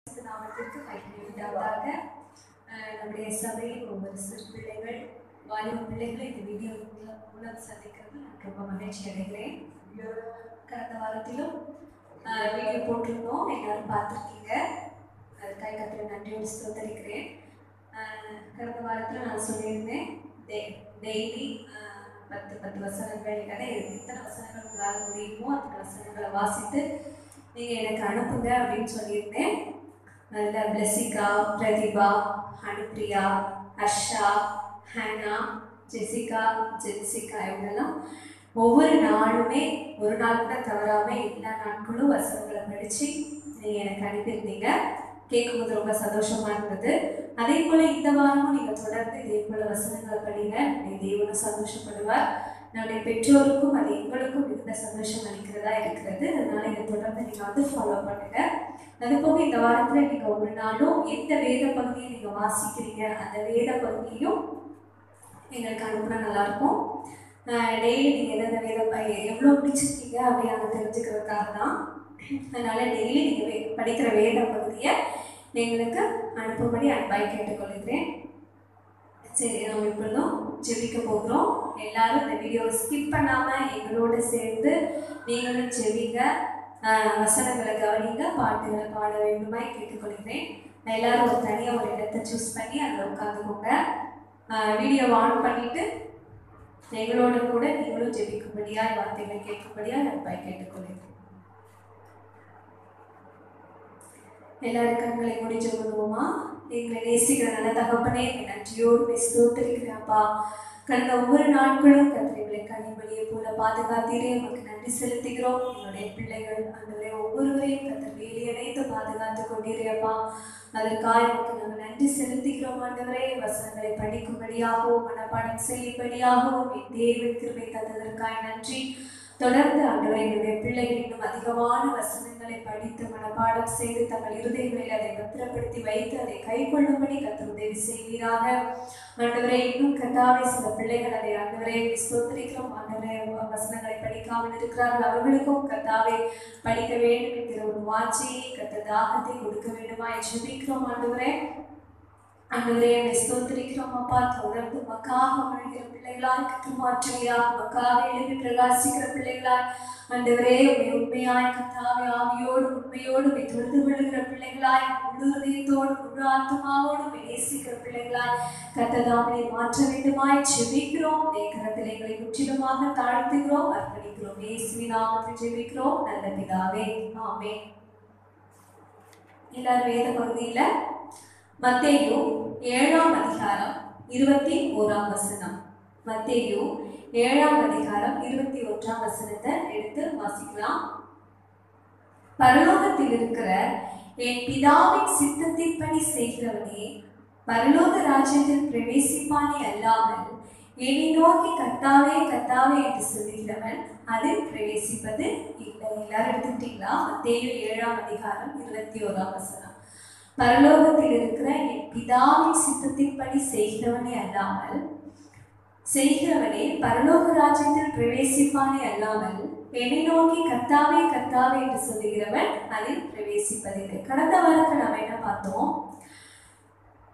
நாமத்திற்கு கைவிடாதாக நம்முடைய சபையில் ஒவ்வொரு சிறு பிள்ளைகள் வாலிப பிள்ளைகளை இந்த வீடியோ மூலம் சந்திக்கிறது நான் ரொம்ப மகிழ்ச்சி அடைகிறேன். கடந்த வாரத்திலும் வீடியோ போட்டிருந்தோம், எல்லாரும் பார்த்துருக்கீங்க. அதுக்காக கத்திர நன்றியோடு ஸ்தோத்தரிக்கிறேன். கடந்த வாரத்தில் நான் சொல்லியிருந்தேன், டெய்லி 10 வசனங்கள் எத்தனை வசனங்கள் உங்களால் முடியுமோ அத்தனை வசனங்களை வாசித்து நீங்கள் எனக்கு அனுப்புங்க அப்படின்னு சொல்லியிருந்தேன். அதில் பிளெஸிகா, பிரதிபா, அனுப்ரியா, ஹர்ஷா, ஹேனா, ஜெசிகா, இவங்கெல்லாம் ஒவ்வொரு நாளுமே ஒரு நாள் கூட தவறாமல் எல்லா நாட்களும் வசனங்களை படித்து நீங்கள் எனக்கு அனுப்பியிருந்தீங்க. கேட்கும்போது ரொம்ப சந்தோஷமாக இருந்தது. அதே போல் இந்த வாரமும் நீங்கள் தொடர்ந்து இதே போல் வசனங்களை படிங்க. தேவனும் சந்தோஷப்படுவார். நம்முடைய பெற்றோருக்கும் அது எங்களுக்கும் மிகுந்த சந்தோஷம் அளிக்கிறதா இருக்கிறது. அதனால இதை தொடர்ந்து நீங்கள் ஃபாலோ பண்ணுங்க. அது போக இந்த வாரத்தில் நீங்கள் ஒரு நாளும் எந்த வேத பகுதியை நீங்கள் வாசிக்கிறீங்க அந்த வேத பகுதியும் எங்களுக்கு அனுப்புனா நல்லாயிருக்கும். டெய்லி நீங்கள் எந்தெந்த எவ்வளோ பிடிச்சிருக்கீங்க அப்படின்னு தெரிஞ்சுக்கிறதுக்காக தான். அதனால் டெய்லி நீங்கள் படிக்கிற வேத பகுதியை எங்களுக்கு அனுப்பும்படி அன்பாய் கேட்டுக்கொள்கிறேன். சரி, நம்ம இப்பொழுதும் ஜெபிக்க போகிறோம். எல்லாரும் இந்த வீடியோவை ஸ்கிப் பண்ணாமல் எங்களோட சேர்ந்து நீங்களும் ஜெபிங்க, வசனங்களை கவனிங்க, பாட்டுகளை பாட வேண்டுமாய் கேட்டுக்கொள்கிறேன். எல்லாரும் ஒரு தனியாக ஒரு இடத்தை சூஸ் பண்ணி அதில் உட்காந்துக்கோங்க. வீடியோவை ஆன் பண்ணிவிட்டு எங்களோட கூட நீங்களும் ஜெபிக்கும்படியாக வார்த்தைகளை கேட்கும்படியாக அன்பாய் கேட்டுக்கொள்கிறேன். எல்லாரும் கண்களை மூடி ஜெபிப்போமா. எங்களை நேசிக்கிற நல்ல தகப்பனே, நன்றியோடு ஸ்தோத்திரிக்கிறேன்ப்பா. கடந்த ஒவ்வொரு நாட்களும் கத்திரிகளை கனிமொழியை போல பாதுகாத்தீரே, நமக்கு நன்றி செலுத்துகிறோம். என்னுடைய பிள்ளைகள் அன்றைய ஒவ்வொருவரையும் கத்திர வேலையடைத்து பாதுகாத்து கொண்டீரேப்பா. அதற்காக நமக்கு நாங்கள் நன்றி செலுத்துகிறோம். ஆண்டவரே, வசனங்களை படிக்கும்படியாகவும் மனப்பாடம் செய்யும்படியாகவும் என் தேவன் கிருபை தந்ததற்காக நன்றி. தொடர்ந்து ஆண்டவரே, என்னுடைய பிள்ளைகள் இன்னும் அதிகமான வசனங்களை படித்து மனப்பாடம் செய்து தங்கள் இருதயங்களில் அதை பத்திரப்படுத்தி வைத்து அதை கைக்கொள்ளும்படி கர்த்தர் உதவி செய்வீராக. ஆண்டவரே, இன்னும் கர்த்தாவே சில பிள்ளைகள் அதை ஆண்டவரே ஸ்தோத்திரிக்கிறோம். ஆண்டவரே, வசனங்களை படிக்காமல் இருக்கிறார்கள். அவர்களுக்கும் கர்த்தாவே படிக்க வேண்டும் என்கிற ஒரு வாஞ்சியை கர்த்தர் தாகத்தை கொடுக்க வேண்டுமா ஜெபிக்கிறோம். ஆண்டவரே ஸ்தோத்திரிக்கிறோம் அப்பா. தொடர்ந்து மக்காக வாழ்கிற பிள்ளைகளாய் கற்று மாற்றுவீராக, மக்காக எழுப்பி பிரகாசிக்கிற பிள்ளைகளாய் ஆண்டவரே உண்மையாய் கர்த்தாவே ஆவியோடு உண்மையோடு தொழுது கொள்ளுகிற பிள்ளைகளாய், முழு இதயத்தோடு முழு ஆத்மாவோடு நேசிக்கிற பிள்ளைகளாய் கர்த்ததாமே மாற்ற வேண்டுமாய் ஜெபிக்கிறோம். கரத்தில் எங்களை முற்றிலுமாக தாழ்த்துகிறோம், அர்ப்பணிக்கிறோம். இயேசுவின் நாமத்தில் ஜெபிக்கிறோம் நல்ல பிதாவே, ஆமென். எல்லாரும் வேத பகுதியில மத்தேயு 7ஆம் அதிகாரம் 21ஆம் வசனம். மத்தேயு 7ஆம் அதிகாரம் 21ஆம் வசனத்தை எடுத்து வாசிக்கலாம். பரலோகத்தில் இருக்கிற என் பிதாவின் சித்தத்தின்படி செய்கிறவனே பரலோக ராஜ்யத்தில் பிரவேசிப்பானே அல்லாமல் என்னை நோக்கி கர்த்தாவே கர்த்தாவே என்று சொல்லுகிறவன் அதில் பிரவேசிப்பது இல்லை. எல்லாரும் எடுத்துக்கிட்டீங்களா? மத்தேயு 7ஆம் அதிகாரம் 21ஆம் வசனம். பரலோகத்தில் இருக்கிற என் பிதாவின் சித்தத்தின்படி செய்கிறவனே பரலோக ராஜ்யத்தில் பிரவேசிப்பானே அல்லாமல் என்னை நோக்கி கர்த்தாவே கர்த்தாவே என்று சொல்லுகிறவன் அதில் பிரவேசிப்பதில்லை. கடந்த வாரத்தில் நாம் என்ன பார்த்தோம்?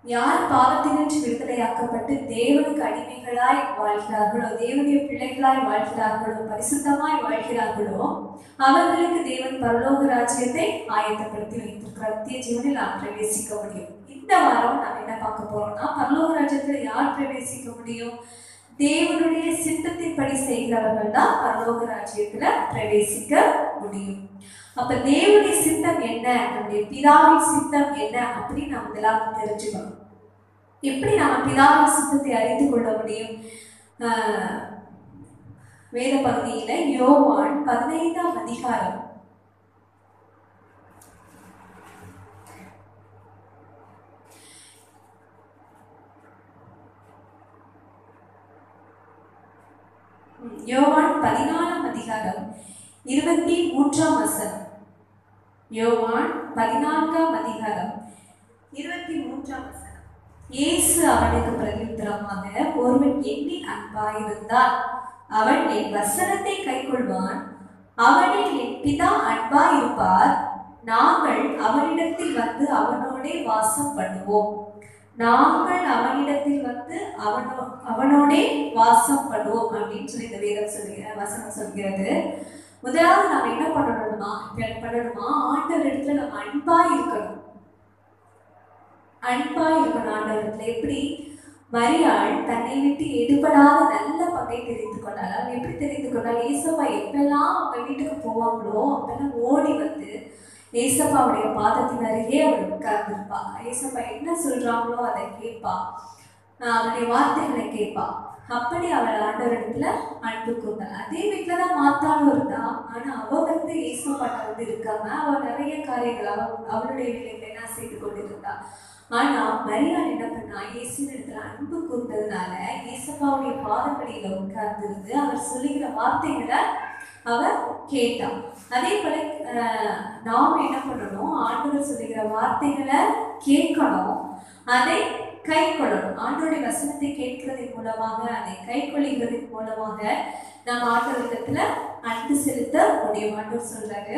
யார் பாவத்தினின்று விடுதலையாக்கப்பட்டு தேவனுக்கு அடிமைகளாய் வாழ்கிறார்களோ, தேவனுடைய பிள்ளைகளாய் வாழ்கிறார்களோ, பரிசுத்தமாய் வாழ்கிறார்களோ அவர்களுக்கு தேவன் பரலோக ராஜ்யத்தை ஆயத்தப்படுத்தி வைத்திருக்கிறார். நித்திய ஜீவனில் நாம் பிரவேசிக்க முடியும். இந்த வாரம் நாம் என்ன பார்க்க போறோம்னா, பரலோக ராஜ்யத்தில் யார் பிரவேசிக்க முடியும்? தேவனுடைய சித்தத்தின்படி செய்கிறவர்கள் தான் பரலோக ராஜ்யத்துல பிரவேசிக்க முடியும். அப்ப தேவனுடைய சித்தம் என்ன, நம்முடைய பிதாவின் சித்தம் என்ன அப்படின்னு நாம் இதெல்லாம் தெரிஞ்சுக்கணும். எப்படி நம்ம பிதாவின் சித்தத்தை அறிந்து கொள்ள முடியும்? வேத பகுதியில யோவான் 15ஆம் அதிகாரம் 14ஆம் அதிகாரம் 23ஆம் வசனம். யோவான் 14ஆம் அதிகாரம் 23ஆம் வசனம். இயேசு அவனுக்கு பிரதியுத்தரமாக, ஒருவன் என்னில் அன்பாயிருந்தால் அவன் என் வசனத்தை கைக்கொள்வான், அவனில் என் பிதா அன்பாயிருப்பார், நாங்கள் அவனிடத்தில் வந்து அவனோடே வாசம் பண்ணுவோம். நாங்கள் அவனிடத்தில் வந்து அவனோடே வாசம் பண்ணுவோம் அப்படின்னு சொல்லி இந்த வேதம் வசனம் சொல்கிறது. முதலாவது நாம் என்ன பண்ணணுமா ஆண்டவர் இடத்துல நம்ம அன்பா இருக்கணும். ஆண்டவர் இடத்துல எப்படி மரியாள் தன்னை விட்டு எடுபடாத நல்ல பங்கை தெரிந்து கொண்டாள். அவள் எப்படி தெரிந்து கொண்டாள்? ஏசப்பா எப்பெல்லாம் அவங்க வீட்டுக்கு போவாங்களோ அப்பெல்லாம் ஓடி வந்து ஏசப்பாவுடைய பாதத்தின் அருகே அவள் உட்கார்ந்துருப்பா. ஏசப்பா என்ன சொல்றாங்களோ அதை கேட்பா, அவருடைய வார்த்தைகளை கேட்பா. அப்படி அவள் ஆண்டவரிடத்துல அன்பு கொண்டாள். அதே வீட்டுலதான் மாத்தாலும் இருந்தா, ஆனா அவ வந்து ஏசப்பாட்ட வந்து இருக்காம அவள் நிறைய காரியங்கள் அவளுடைய வேலைகளை என்ன செய்து கொண்டிருந்தா. ஆனா மரியாள் என்ன பண்ணா? இயேசுவின் இடத்துல அன்பு கூர்ந்ததுனால ஏசப்பாவுடைய பாதப்படியில உட்கார்ந்திருந்து அவர் சொல்லுகிற வார்த்தைகளை அவர் கேட்டான். அதே போல நாம என்ன பண்ணணும்? ஆண்டவர் சொல்லுகிற வார்த்தைகளை கேட்கணும், அதை கை கொள்ளணும். ஆண்டோடைய வசனத்தை கேட்கிறதன் மூலமாக, அதை கை கொள்ளுகிறதன் மூலமாக நம்ம ஆண்டவரிடத்துல அன்பு செலுத்த முடியும். ஆண்டவர் சொல்றாரு,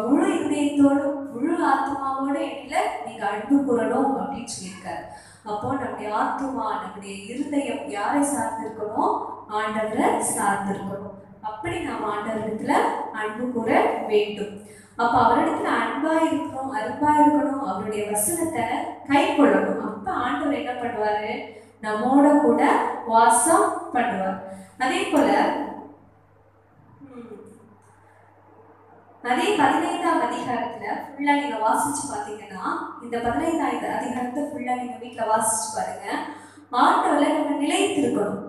முழு இதயத்தோடும் முழு ஆத்மாவோட இடத்துல நீங்க அன்பு கூறணும் அப்படின்னு சொல்லியிருக்காரு. அப்போ நம்முடைய ஆத்மா, நம்முடைய இருதயம் யாரை சார்ந்திருக்கணும்? ஆண்டவரை சார்ந்திருக்கணும். அப்படி நாம் ஆண்டவரிடத்துல அன்பு கூற வேண்டும். அப்ப அவரிடத்துல அன்பா இருக்கணும், அவருடைய வசனத்தை கை கொள்ளணும். அப்ப ஆண்டவர் என்ன பண்ணுவாரு? நம்மோட கூட வாசம் பண்ணுவார். அதே போல அதே 15ஆம் அதிகாரத்துல ஃபுல்லா நீங்க வாசிச்சு பாத்தீங்கன்னா, இந்த 15ஆம் அதிகாரத்தை ஃபுல்லா நீங்க வீட்டுல வாசிச்சு பாருங்க. ஆண்டவர்ல நம்ம நிலைத்திருக்கணும்,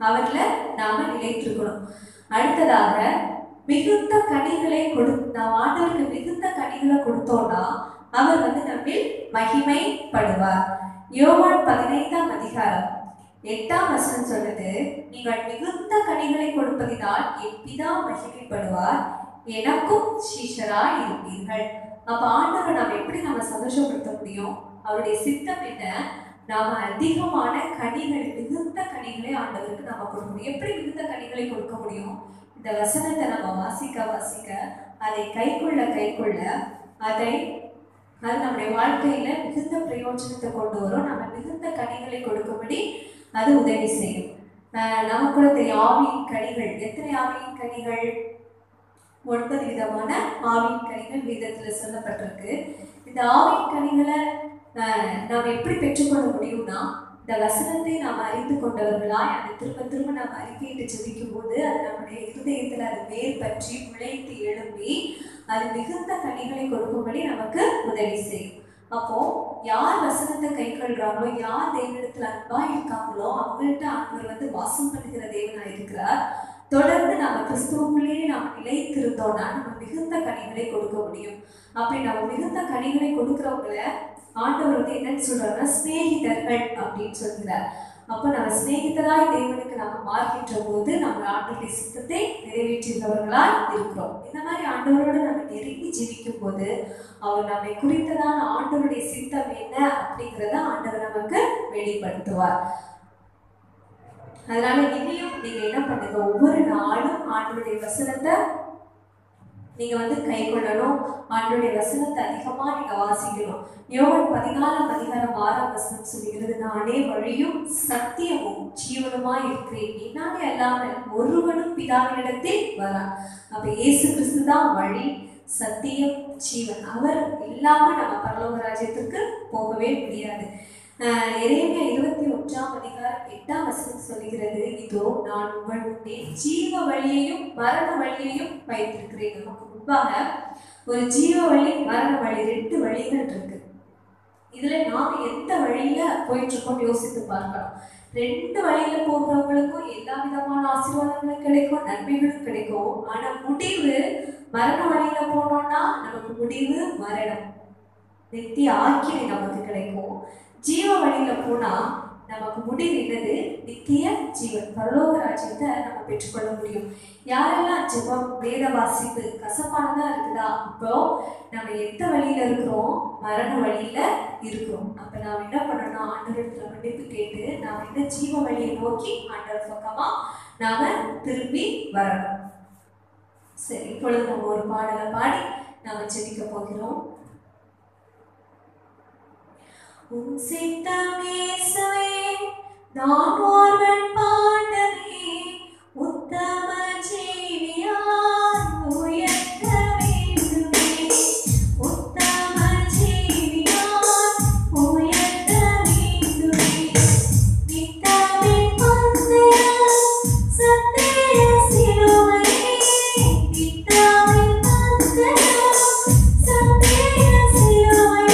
அவர்ல நாம நிலைத்திருக்கணும். அடுத்ததாக மிகுந்த கனிகளை நாம் ஆண்டவருக்கு மிகுந்த கனிகளை கொடுத்தோம்னா அவர் வந்து நம்மில் மகிமைப்படுவார். யோவான் 15ஆம் அதிகாரம் 8ஆம் வசனம் சொல்றது, நீங்கள் மிகுந்த கனிகளை கொடுப்பதினால் என் பிதா மகிமைப்படுவார், எனக்கும் சீஷராய் இருப்பீர்கள். அப்ப ஆண்டவர் நாம் எப்படி நம்ம சந்தோஷப்படுத்த முடியும்? அவருடைய சித்தம் என்ன? நாம அதிகமான கனிகள், மிகுந்த கனிகளை ஆண்டவருக்கு நாம கொடுக்க முடியும். எப்படி மிகுந்த கனிகளை கொடுக்க முடியும்? இந்த வசனத்தை நம்ம வாசிக்க அதை கைக்கொள்ள அது நம்முடைய வாழ்க்கையில மிகுந்த பிரயோஜனத்தை கொண்டு வரும். நம்ம மிகுந்த கனிகளை கொடுக்கும்படி அது உதவி செய்யும். நமக்குள்ள தெரியும் ஆவியின் கனிகள். எத்தனை ஆவியின் கனிகள்? 9 விதமான ஆவியின் கனிகள் வேதத்துல சொல்லப்பட்டிருக்கு. இந்த ஆவியின் கனிகளை நாம் எப்படி பெற்றுக்கொள்ள முடியும்னா, இந்த வசனத்தை நாம் அறிந்து கொண்டவர்களாய் அதை திரும்ப நாம் அறிக்கையிட்டு ஜெபிக்கும் போது அது நம்முடைய இருதயத்தில் அது வேர் பற்றி முளைத்து எழும்பி அது மிகுந்த கனிகளை கொடுக்கும்படி நமக்கு உதவி செய்யும். அப்போ யார் வசனத்தை கை கொள்றாங்களோ, யார் தேவனிடத்துல அன்பா இருக்காங்களோ அவங்கள்ட்ட ஆண்டவர் வந்து வாசம் பண்ணுகிற தேவனா இருக்கிறார். தொடர்ந்து நம்ம கிறிஸ்துவுக்குள்ளேயே நாம் நிலைத்திருந்தோம்னா நம்ம மிகுந்த கனிகளை கொடுக்க முடியும். அப்படி நம்ம மிகுந்த கனிகளை கொடுக்குறவங்கள ஆண்டவர் வந்து என்னன்னு சொல்றாருன்னா சிநேகிதர்கள் அப்படின்னு சொல்கிறார். அப்போ நம்ம சிநேகிதராய் தேவனுக்கு நம்ம மாறுகின்ற போது நம்ம ஆண்டவருடைய சித்தத்தை நிறைவேற்றுகிறவர்களாய் இருக்கிறோம். இந்த மாதிரி ஆண்டவரோட நம்ம நெருங்கி ஜீவிக்கும் போது அவர் நம்மை குறித்ததான ஆண்டவருடைய சித்தம் என்ன அப்படிங்கிறத ஆண்டவர் நமக்கு வெளிப்படுத்துவார். அதனால இனியும் நீங்க என்ன பண்ணுங்க, ஒவ்வொரு நாளும் ஆண்டவருடைய வசனத்தை நீங்க வந்து கை கொள்ளணும். ஆண்டவருடைய வசனத்தை அதிகமா நீங்க வாசிக்கணும். யோவான் 14ஆம் அதிகாரம் 6ஆம் வசனம் சொல்லுகிறது, நானே வழியும் சத்தியமும் ஜீவனுமா இருக்கிறேன், என்னாலே அல்லாமல் ஒருவனும் பிதாவினிடத்தில் வரான். அப்ப இயேசு கிறிஸ்து தான் வழி, சத்தியம், ஜீவன். அவர் இல்லாம நம்ம பரலோக ராஜ்யத்துக்கு போகவே முடியாது. எரேமியா 21ஆம் அதிகாரம் 8ஆம் வசனம் சொல்லுகிறது, இதோ நான் உங்கள் முன்னே ஜீவ வழியையும் மரண வழியையும் வைத்திருக்கிறேன். நமக்கு முன்பாக ஒரு ஜீவ வழி, மரண வழி, 2 வழிகள் இருக்கு. இதுல நாம எந்த வழியில போயிட்டு இருக்கோம் யோசித்து பார்க்கலாம். 2 வழியில போகிறவங்களுக்கும் எல்லா விதமான ஆசீர்வாதங்களும் கிடைக்கும், நன்மைகளும் கிடைக்கும். ஆனா முடிவு மரண வழியில போனோம்னா நமக்கு முடிவு மரணம், நித்திய ஆக்கினை நமக்கு கிடைக்கும். ஜீவ வழியில போனா நமக்கு முடிவு என்னது? நித்திய ஜீவன், பரலோக ராஜ்யத்தை நம்ம பெற்றுக்கொள்ள முடியும். யாரெல்லாம் ஜெபம், வேத வாசிப்பு கசப்பானதா இருக்குதா, அப்போ நம்ம எந்த வழியில இருக்கிறோம்? மரண வழியில இருக்கிறோம். அப்ப நாம் என்ன பண்ணணும்? ஆண்டவரிடத்துல மன்னிப்பு கேட்டு நாம் இந்த ஜீவ வழியை நோக்கி ஆண்டவர் பக்கமா நாம திரும்பி வரணும். சரி, இப்பொழுது நம்ம ஒரு பாடலை பாடி நாம் ஜெபிக்க போகிறோம். உம் சித்தம் இயேசுவே, நான் ஒருவன் பாடவே, உத்தம ஜீவியாய் உயர்த்த வேண்டுமே. உத்தம ஜீவியாய் உயர்த்த வேண்டுமே. நித்தமின் பந்தயம் சத்திய சிலுவையே, நித்தமின் பந்தயம் சத்திய சிலுவையே,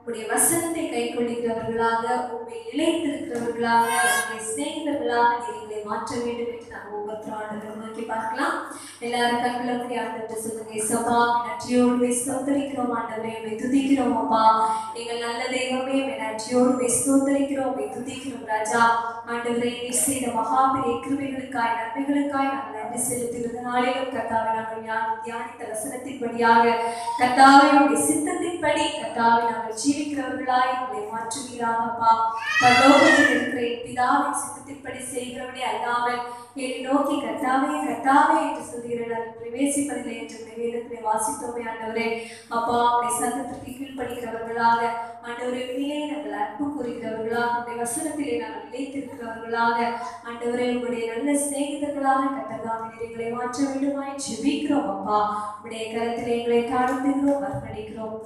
உடைய வசனத்தை கைக்கொள்ளுகிறவர்களாக, உண்மை நிலைத்திருக்கிறவர்களாக, உடைய சிநேகிதர்களாக எங்களை மாற்ற வேண்டும் என்று நாம் ஒவ்வொரு நோக்கி பார்க்கலாம். எல்லாரும் கண்களை ஆண்டவரை சொல்லுங்க. இயேசுப்பா, நன்றியோடு ஸ்தோத்திரிக்கிறோம் ஆண்டவரே, உம்மை துதிக்கிறோம் அப்பா. எங்கள் நல்ல தெய்வமே, நன்றியோடு ஸ்தோத்திரிக்கிறோம், உம்மை துதிக்கிறோம் ராஜா. ஆண்டவரே, நீர் செய்த மகாபெரிய கிருபைகளுக்காய், நன்மைகளுக்காய் நாங்கள் நன்றி செலுத்துகிற நாளிலும் கர்த்தாவே, நாங்கள் தியானித்த வசனத்தின்படியாக கர்த்தாவே, உம்முடைய சித்தத்தின்படி கர்த்தாவே நாங்கள் ஜீவிக்கிறவர்களாய் உங்களை மாற்றுவீராகப்பா. பரலோகத்தில் இருக்கிற என் பிதாவின் சித்தத்தின்படி செய்கிறவனே அல்லாமல் என்னை நோக்கி கர்த்தாவே கர்த்தாவே என்று சொல்கிறேன் பிரவேசிப்பதில்லை என்று வேதத்திலே வாசித்தோமே ஆண்டவரே. அப்பா, உடைய சத்தத்திற்கு கீழ்ப்படுகிறவர்களாக ஆண்டவரே, உண்மையிலே நாங்கள் அன்பு கூறுகிறவர்களாக, உடைய வசனத்திலே நாங்கள் நிலைத்திருக்கிறவர்களாக ஆண்டவரே, உங்களுடைய நல்ல சிநேகிதர்களாக கர்த்தாவே எங்களை மாற்ற வேண்டுமாய் ஜெபிக்கிறோம் அப்பா. உடைய கரத்திலே எங்களை தாழ்த்துகிறோம், அர்ப்பணிக்கிறோம்.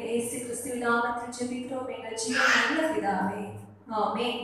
இயேசு கிறிஸ்துவின் நாமத்தில் ஜெபிக்கிறோம் எங்கள் ஜீவன் நல்ல பிதாவே, ஆமென்.